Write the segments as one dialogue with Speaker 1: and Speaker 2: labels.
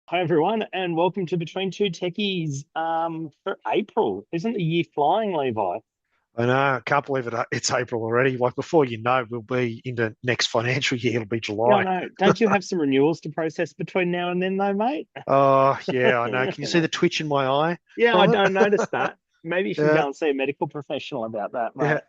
Speaker 1: Hi everyone, and welcome to Between Two Techies for April. Isn't the year flying, Levi?
Speaker 2: I know, I can't believe it's April already. Like before you know, we'll be into next financial year. It'll be
Speaker 1: Yeah, I
Speaker 2: July.
Speaker 1: know. Don't you have some renewals to process between now and then, though, mate?
Speaker 2: Oh, yeah, I know. Can you see the twitch in my eye
Speaker 1: Yeah, I
Speaker 2: from it?
Speaker 1: don't notice that. Maybe you should
Speaker 2: Yeah,
Speaker 1: go and see a medical professional about that,
Speaker 2: yeah,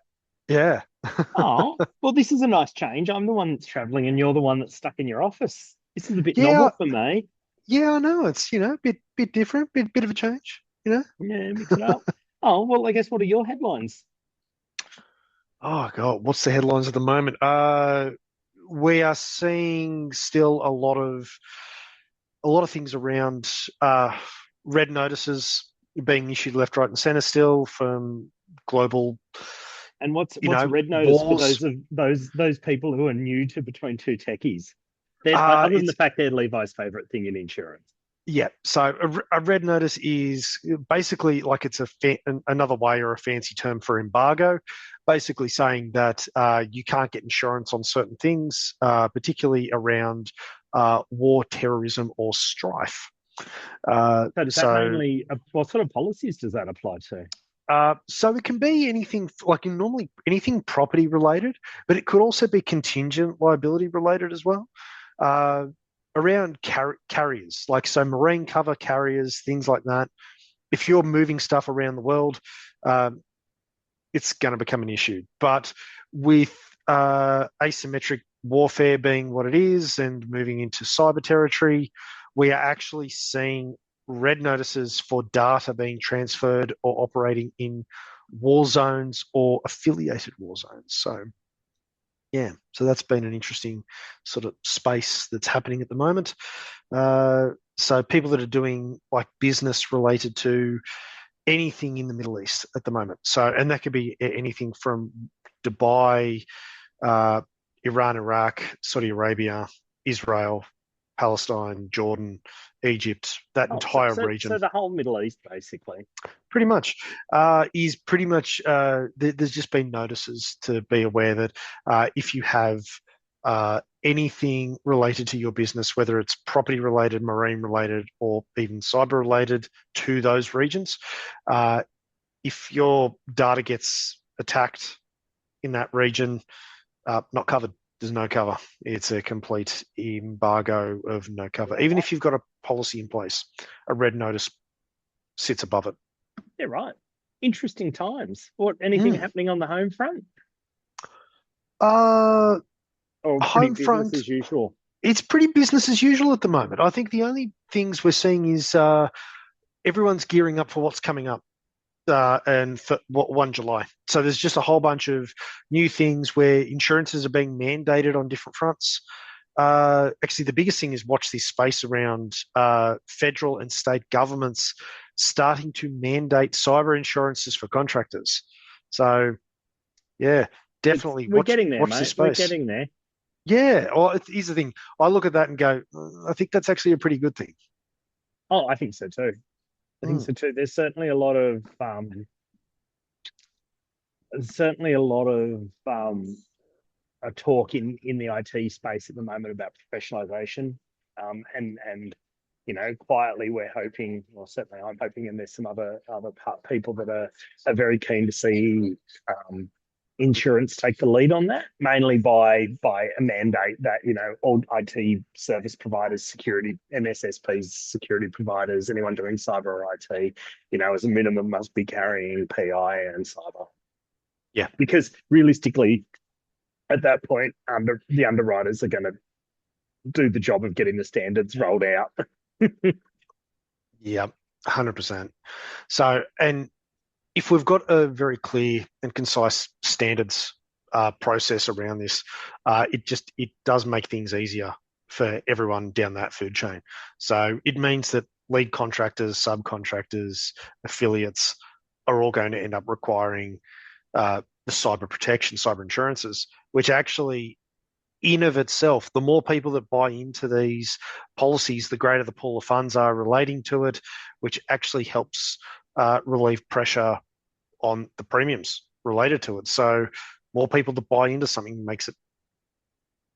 Speaker 1: mate.
Speaker 2: yeah.
Speaker 1: Oh, well, this is a nice change. I'm the one that's traveling, and you're the one that's stuck in your office. This is a bit
Speaker 2: Yeah,
Speaker 1: novel for me.
Speaker 2: yeah, I know. It's, bit different, bit of a change.
Speaker 1: Yeah, mix it up. Oh, well, I guess what are your headlines?
Speaker 2: Oh God, what's the headlines at the moment? We are seeing still a lot of things around red notices being issued left, right, and center still from global,
Speaker 1: And what's red notice for
Speaker 2: wars.
Speaker 1: those people who are new to Between Two Techies? They're, other than the
Speaker 2: It's
Speaker 1: fact they're Levi's favorite thing in insurance.
Speaker 2: Yeah. So a red notice is basically like it's another way or a fancy term for embargo, basically saying that you can't get insurance on certain things, particularly around war, terrorism, or strife. Uh,
Speaker 1: So does that
Speaker 2: so
Speaker 1: mainly, what sort of policies does that apply to?
Speaker 2: so it can be anything like normally anything property related, but it could also be contingent liability related as well. Uh, Around carriers, like so marine cover carriers, things like that. If you're moving stuff around the world, um, it's going to become an issue. But with asymmetric warfare being what it is and moving into cyber territory, we are actually seeing red notices for data being transferred or operating in war zones or affiliated war zones. So, yeah, so that's been an interesting sort of space that's happening at the moment. So, people that are doing like business related to anything in the Middle East at the moment. So, and that could be anything from Dubai, uh, Iran, Iraq, Saudi Arabia, Israel, Palestine, Jordan, Egypt, that
Speaker 1: Oh, so,
Speaker 2: entire
Speaker 1: so,
Speaker 2: region,
Speaker 1: so the whole Middle East, basically.
Speaker 2: pretty much, is pretty much. There's just been notices to be aware that if you have anything related to your business, whether it's property related, marine related, or even cyber related to those regions, uh, if your data gets attacked in that region, not covered. There's no cover. It's a complete embargo of no
Speaker 1: Yeah,
Speaker 2: cover. Even
Speaker 1: right.
Speaker 2: if you've got a policy in place, a red notice sits above it.
Speaker 1: Yeah, right. Interesting times. What, anything
Speaker 2: Mm.
Speaker 1: happening on the home front?
Speaker 2: Uh,
Speaker 1: Or pretty
Speaker 2: Home
Speaker 1: business
Speaker 2: front,
Speaker 1: as usual?
Speaker 2: it's pretty business as usual at the moment. I think the only things we're seeing is everyone's gearing up for what's coming up. And for 1 July. So there's just a whole bunch of new things where insurances are being mandated on different fronts. Actually, the biggest thing is watch this space around federal and state governments starting to mandate cyber insurances for contractors. So yeah, definitely
Speaker 1: We're
Speaker 2: watch
Speaker 1: getting there,
Speaker 2: watch this
Speaker 1: mate. We're
Speaker 2: space.
Speaker 1: getting there.
Speaker 2: Yeah, well, here's the thing. I look at that and go, I think that's actually a pretty good thing.
Speaker 1: Oh, I think so too. I think
Speaker 2: Mm,
Speaker 1: so too. There's certainly a lot of a talk in the IT space at the moment about professionalization. And quietly we're hoping, or certainly I'm hoping, and there's some other people that are very keen to see insurance take the lead on that, mainly by a mandate that all IT service providers, security MSSPs, security providers, anyone doing cyber or IT, as a minimum must be carrying PI and cyber.
Speaker 2: yeah,
Speaker 1: Because realistically, at that point, the underwriters are going to do the job of getting the standards rolled out.
Speaker 2: yeah, 100%. So, and if we've got a very clear and concise standards process around this, it does make things easier for everyone down that food chain. So it means that lead contractors, subcontractors, affiliates are all going to end up requiring the cyber protection, cyber insurances, which actually in of itself, the more people that buy into these policies, the greater the pool of funds are relating to it, which actually helps relieve pressure on the premiums related to it. So more people to buy into something makes it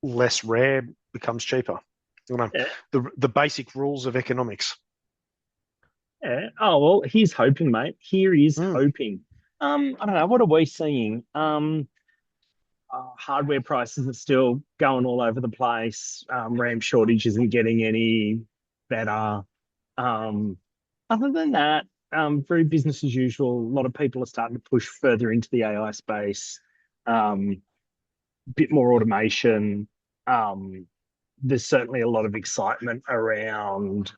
Speaker 2: less rare, becomes cheaper. You know,
Speaker 1: Yeah,
Speaker 2: the basic rules of economics.
Speaker 1: yeah. Oh well, here's hoping, mate. Here is
Speaker 2: Mm.
Speaker 1: hoping. I don't know. What are we seeing? Hardware prices are still going all over the place. RAM shortage isn't getting any better. Um, Other than that, very business as usual. A lot of people are starting to push further into the AI space. Bit more automation. Um, there's certainly a lot of excitement around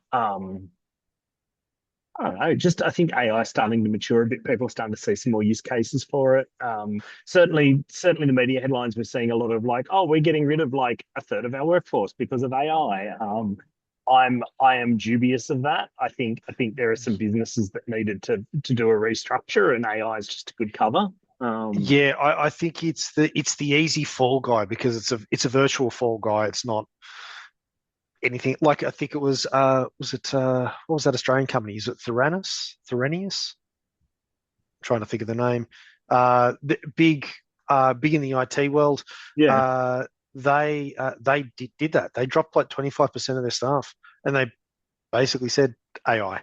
Speaker 1: I don't know, just I think AI is starting to mature a bit. People are starting to see some more use cases for it. Certainly the media headlines we're seeing a lot of like, oh, we're getting rid of like a third of our workforce because of AI. I am dubious of that. I think there are some businesses that needed to do a restructure, and AI is just a good cover. Um,
Speaker 2: Yeah, I think it's the easy fall guy because it's a virtual fall guy. It's not anything like I think it was it what was that Australian company? Is it Theranos? Trying to think of the name. Big in the IT world.
Speaker 1: yeah,
Speaker 2: Uh, they did that. They dropped like 25% of their staff, and they basically said AI.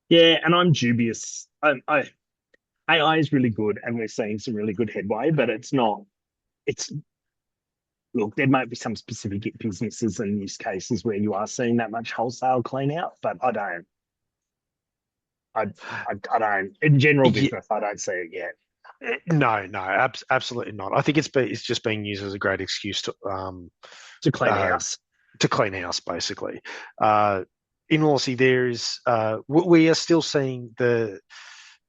Speaker 1: yeah, and I'm dubious. AI is really good, and we're seeing some really good headway, but it's not. It's look, there might be some specific businesses and use cases where you are seeing that much wholesale clean out, but I don't. I, I don't. In general
Speaker 2: Yeah,
Speaker 1: business, I don't see it yet.
Speaker 2: no, absolutely not. I think it's just being used as a great excuse
Speaker 1: To clean
Speaker 2: uh,
Speaker 1: house.
Speaker 2: to clean house, basically. Uh, in all honesty, there is we are still seeing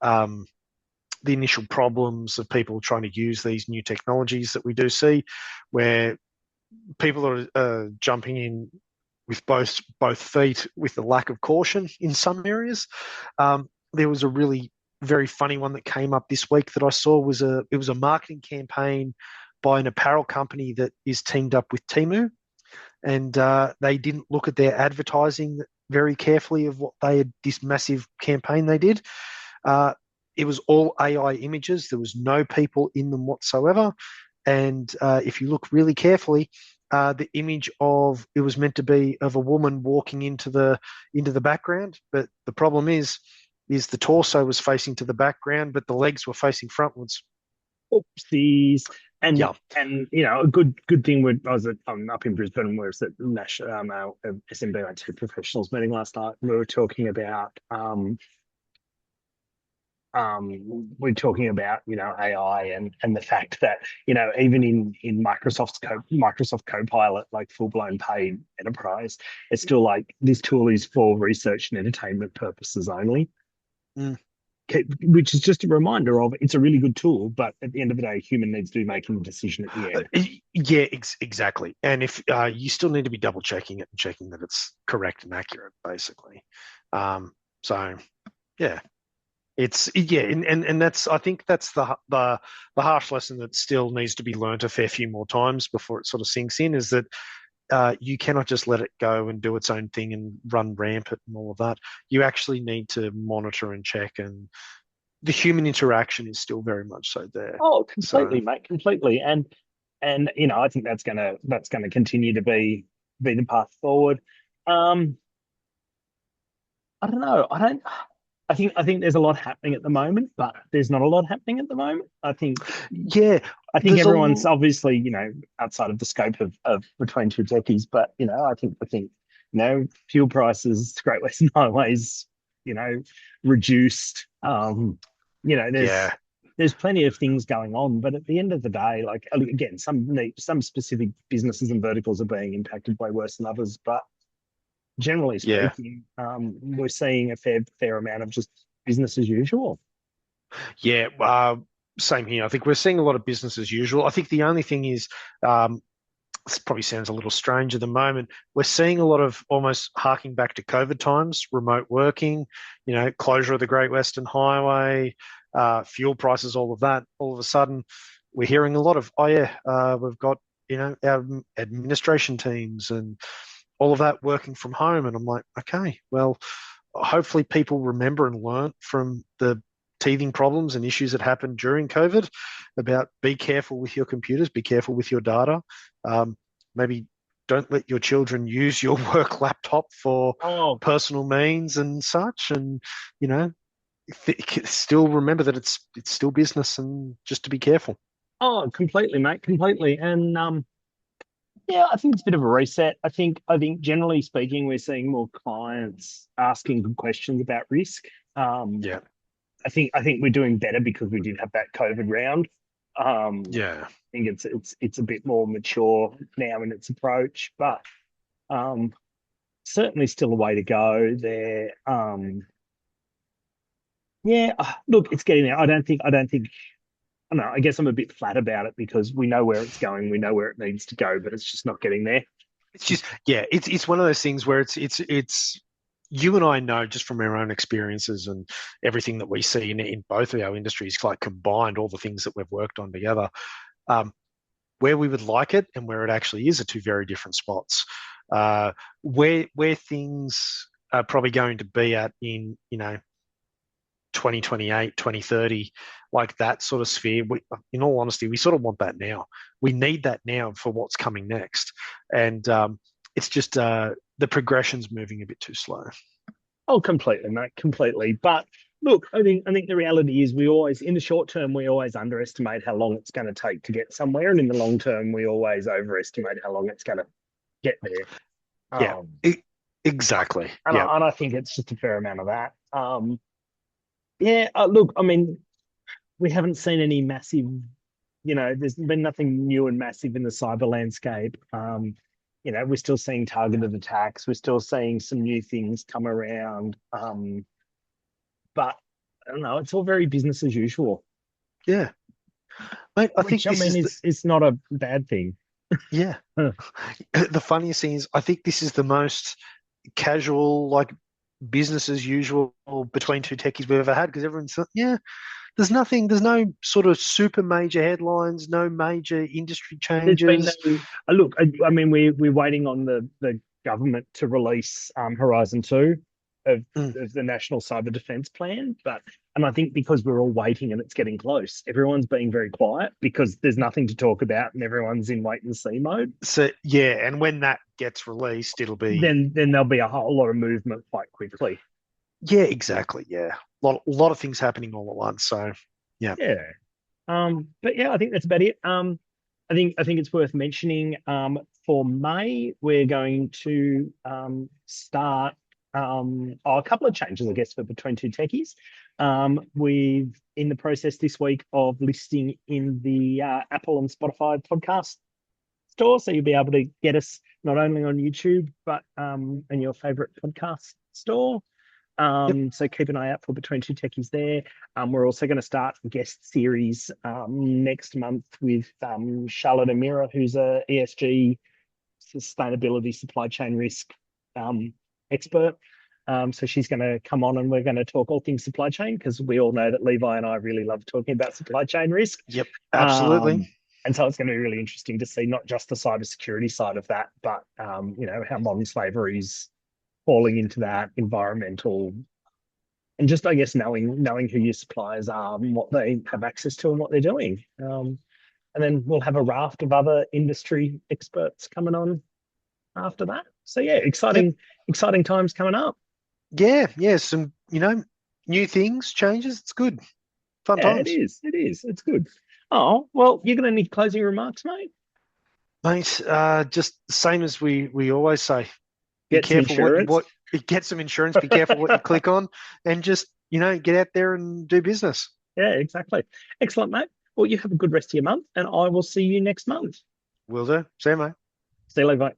Speaker 2: um, the initial problems of people trying to use these new technologies that we do see, where people are jumping in with both feet with the lack of caution in some areas. There was a really very funny one that came up this week that I saw was a marketing campaign by an apparel company that is teamed up with Temu, and they didn't look at their advertising very carefully of what they had this massive campaign they did. Uh, it was all AI images. There was no people in them whatsoever. And if you look really carefully, the image of it was meant to be of a woman walking into the background, but the problem is the torso was facing to the background, but the legs were facing frontwards.
Speaker 1: Oopsies.
Speaker 2: Yeah.
Speaker 1: And a good thing with I was up in Brisbane and we was at national our SMB professionals meeting last night. We were talking about we're talking about AI and the fact that even in Microsoft Copilot, like full blown paid enterprise, it's still like this tool is for research and entertainment purposes only.
Speaker 2: Mm.
Speaker 1: Which is just a reminder of it's a really good tool, but at the end of the day, a human needs to be making the decision at the end.
Speaker 2: Yeah, exactly. And if you still need to be double checking it and checking that it's correct and accurate, basically. Um, so yeah, and that's I think that's the harsh lesson that still needs to be learnt a fair few more times before it sort of sinks in is that you cannot just let it go and do its own thing and run rampant and all of that. You actually need to monitor and check, and the human interaction is still very much so there.
Speaker 1: Oh,
Speaker 2: So
Speaker 1: completely, mate, completely. And I think that's gonna continue to be the path forward. Um, I don't know. I think there's a lot happening at the moment, but there's not a lot happening at the moment.
Speaker 2: yeah,
Speaker 1: I think
Speaker 2: there's
Speaker 1: everyone's obviously, outside of the scope of between two techies, but I think fuel prices, Great Western Highways, reduced. You know, there's
Speaker 2: yeah,
Speaker 1: there's plenty of things going on, but at the end of the day, like again, some specific businesses and verticals are being impacted way worse than others, but generally
Speaker 2: yeah.
Speaker 1: speaking, we're seeing a fair amount of just business as usual.
Speaker 2: Yeah, same here. I think we're seeing a lot of business as usual. I think the only thing is, this probably sounds a little strange at the moment. We're seeing a lot of almost harking back to COVID times, remote working, closure of the Great Western Highway, fuel prices, all of that. All of a sudden, we're hearing a lot of, oh yeah, we've got our administration teams and all of that working from home, and I'm like, okay, well, hopefully people remember and learn from the teething problems and issues that happened during COVID about be careful with your computers, be careful with your data. Maybe don't let your children use your work laptop for
Speaker 1: Oh,
Speaker 2: personal means and such. And you know, still remember that it's still business, and just to be careful.
Speaker 1: oh, completely, mate, completely. And yeah, I think it's a bit of a reset. I think generally speaking, we're seeing more clients asking good questions about risk. Um,
Speaker 2: Yeah,
Speaker 1: I think we're doing better because we did have that COVID round.
Speaker 2: yeah.
Speaker 1: I think it's a bit more mature now in its approach, but um, certainly still a way to go there. Yeah, look, it's getting there. I don't think. I don't know. I guess I'm a bit flat about it because we know where it's going, we know where it needs to go, but it's just not getting there.
Speaker 2: It's just yeah, it's one of those things where it's you and I know just from our own experiences and everything that we see in both of our industries, like combined all the things that we've worked on together, um, where we would like it and where it actually is are two very different spots. Where things are probably going to be at in 2028, 2030, like that sort of sphere. In all honesty, we sort of want that now. We need that now for what's coming next. And it's just the progression's moving a bit too slow.
Speaker 1: Oh, completely, mate, completely. But look, I think the reality is we always, in the short term, we always underestimate how long it's going to take to get somewhere, and in the long term, we always overestimate how long it's going to get there.
Speaker 2: Yeah,
Speaker 1: Um,
Speaker 2: exactly.
Speaker 1: and
Speaker 2: Yeah,
Speaker 1: I think it's just a fair amount of that. Yeah, look, I mean, we haven't seen any massive, there's been nothing new and massive in the cyber landscape. We're still seeing targeted attacks. We're still seeing some new things come around. But I don't know, it's all very business as usual,
Speaker 2: yeah. Mate, I think
Speaker 1: which I
Speaker 2: this
Speaker 1: mean
Speaker 2: is the
Speaker 1: is not a bad thing.
Speaker 2: yeah.
Speaker 1: Huh.
Speaker 2: The funniest thing is I think this is the most casual, like business as usual between two techies we've ever had because everyone's yeah, there's no sort of super major headlines, no major industry
Speaker 1: There's been
Speaker 2: changes.
Speaker 1: no look. I mean, we're waiting on the government to release Horizon 2 of
Speaker 2: Mm.
Speaker 1: of the National Cyber Defence Plan, and I think because we're all waiting and it's getting close, everyone's being very quiet because there's nothing to talk about and everyone's in wait and see mode.
Speaker 2: So yeah, and when that gets released, it'll be
Speaker 1: Then there'll be a whole lot of movement quite quickly.
Speaker 2: yeah, exactly. Yeah, a lot of things happening all at once. So yeah,
Speaker 1: Yeah. But yeah, I think that's about it. I think it's worth mentioning. For May, we're going to start a couple of changes, I guess, for Between Two Techies. We've in the process this week of listing in the Apple and Spotify podcast store, so you'll be able to get us not only on YouTube but in your favorite podcast store.
Speaker 2: yep,
Speaker 1: So keep an eye out for Between Two Techies there. We're also going to start a guest series next month with Charlotte Amira, who's a ESG sustainability supply chain risk expert. So she's going to come on and we're going to talk all things supply chain because we all know that Levi and I really love talking about supply chain risk.
Speaker 2: yep, absolutely.
Speaker 1: Um, and so it's going to be really interesting to see not just the cybersecurity side of that, but how modern slavery is falling into that environmental and just I guess knowing who your suppliers are and what they have access to and what they're doing. And then we'll have a raft of other industry experts coming on after that. So yeah,
Speaker 2: Yep,
Speaker 1: exciting times coming up.
Speaker 2: yeah, yeah. Some new things, changes. It's good, fun
Speaker 1: Yeah, it
Speaker 2: times,
Speaker 1: is. It is. It's good. Oh, well, you're gonna need closing remarks, mate.
Speaker 2: mate. Just the same as we always say. Be
Speaker 1: Get some
Speaker 2: careful
Speaker 1: insurance.
Speaker 2: what get some insurance. Be careful what you click on, and just get out there and do business.
Speaker 1: Yeah, exactly. Excellent, mate. Well, you have a good rest of your month, and I will see you next month.
Speaker 2: Will do. See you, mate.
Speaker 1: See you later, mate.